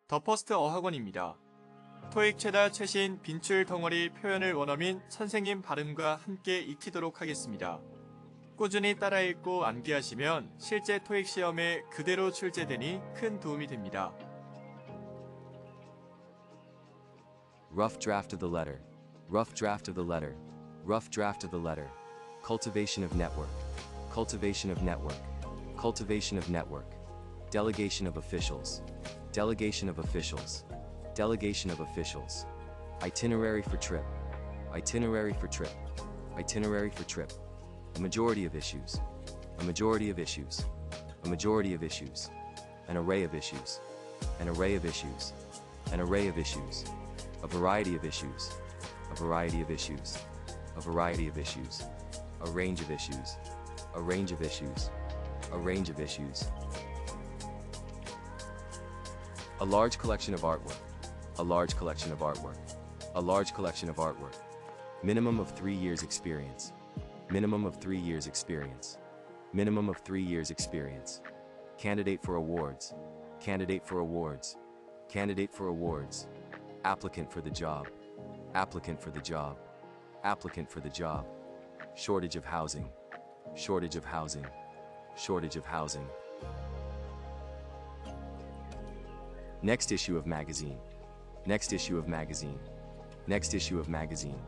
더 퍼스트 어학원입니다. 토익 최다 최신 빈출 덩어리 표현을 원어민 선생님 발음과 함께 익히도록 하겠습니다. 꾸준히 따라 읽고 암기하시면 실제 토익 시험에 그대로 출제되니 큰 도움이 됩니다. Rough draft of the letter. Rough draft of the letter. Rough draft of the letter. Cultivation of network. Cultivation of network. Cultivation of network. Delegation of officials. Delegation of officials. Delegation of officials. Itinerary for trip. Itinerary for trip. Itinerary for trip. A majority of issues. A majority of issues. A majority of issues. An array of issues. An array of issues. An array of issues. A variety of issues. A variety of issues. A variety of issues. A range of issues. A range of issues. A range of issues. A large collection of artwork. A large collection of artwork. A large collection of artwork. Minimum of 3 years experience. Minimum of 3 years experience. Minimum of 3 years experience. Candidate for awards. Candidate for awards. Candidate for awards. Applicant for the job. Applicant for the job. Applicant for the job. Shortage of housing. Shortage of housing. Shortage of housing. Next issue of magazine. Next issue of magazine. Next issue of magazine.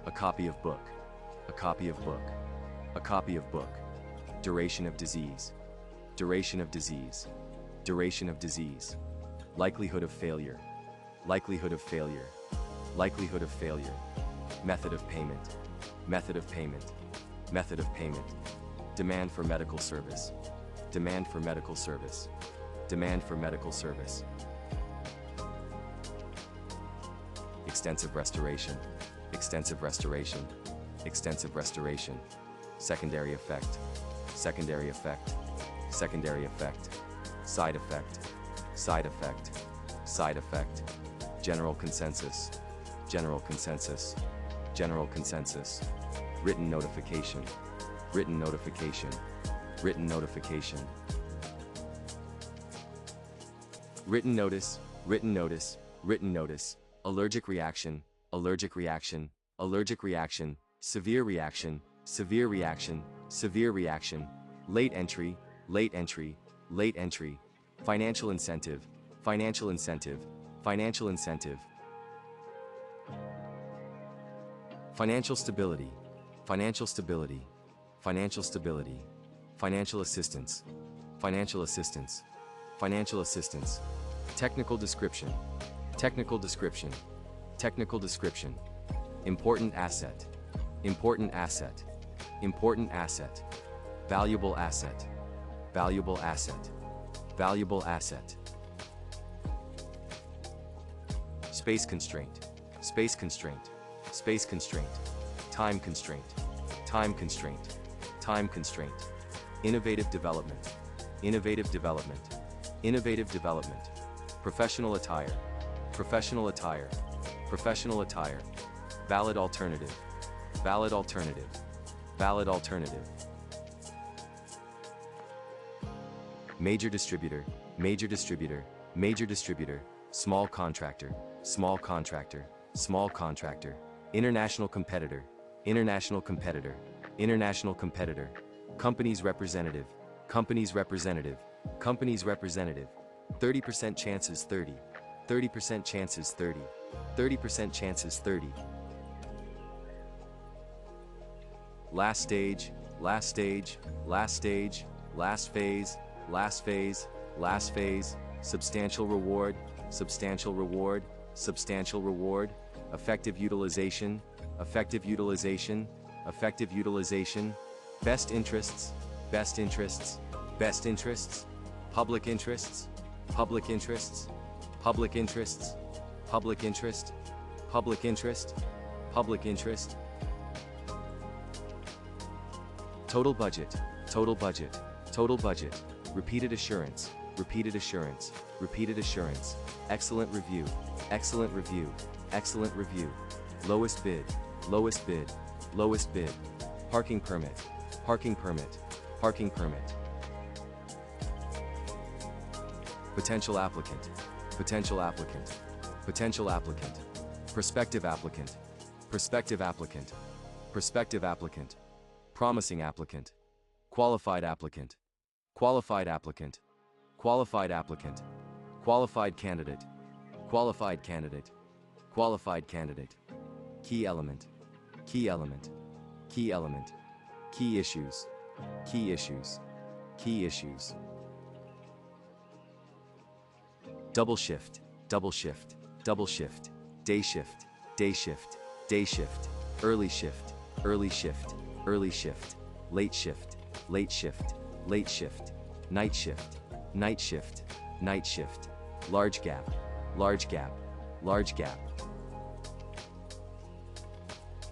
A copy of book. A copy of book. A copy of book. Duration of disease. Duration of disease. Duration of disease. Likelihood of failure. Likelihood of failure. Likelihood of failure. Method of payment. Method of payment. Method of payment. Demand for medical service. Demand for medical service. Demand for medical service. Extensive restoration. Extensive restoration. Extensive restoration. Secondary effect. Secondary effect. Secondary effect. Side effect. Side effect. Side effect. General consensus. General consensus. General consensus. Written notification. Written notification. Written notification. Written notice. Written notice. Written notice. Allergic reaction. Allergic reaction. Allergic reaction. Severe reaction. Severe reaction. Severe reaction. Late entry. Late entry. Late entry. Financial incentive. Financial incentive. Financial incentive. Financial stability. Financial stability. Financial stability. Financial assistance. Financial assistance. Financial assistance. Technical description. Technical description. Technical description. Important asset. Important asset. Important asset. Valuable asset. Valuable asset. Valuable asset. Space constraint. Space constraint. Space constraint. Time constraint. Time constraint. Time constraint. Innovative development. Innovative development. Innovative development. Professional attire. Professional attire. Professional attire. Valid alternative. Valid alternative. Valid alternative. Major distributor. Major distributor. Major distributor. Small contractor. Small contractor. Small contractor. International competitor. International competitor. International competitor. Company's representative. Company's representative. Company's representative. 30% chances 30. 30% chances 30. 30% chances 30. Last stage. Last stage. Last stage. Last phase. Last phase. Last phase. Substantial reward. Substantial reward. Substantial reward. Effective utilization. Effective utilization. Effective utilization. Best interests. Best interests. Best interests. Public interests. Public interests. Public interests. Public interest. Public interest. Public interest. Total budget. Total budget. Total budget. Repeated assurance. Repeated assurance. Repeated assurance. Excellent review. Excellent review. Excellent review. Lowest bid. Lowest bid. Lowest bid. Parking permit. Parking permit. Parking permit. Potential applicant. potential applicant, potential applicant, prospective applicant, prospective applicant, prospective applicant, promising applicant, qualified applicant, qualified applicant, qualified applicant, qualified candidate, qualified candidate, qualified candidate, key element, key element, key element, key issues, key issues, key issues. Double shift, double shift, double shift, day shift, day shift, day shift, early shift, early shift, early shift, late shift, late shift, late shift, night shift, night shift, night shift, large gap, large gap, large gap,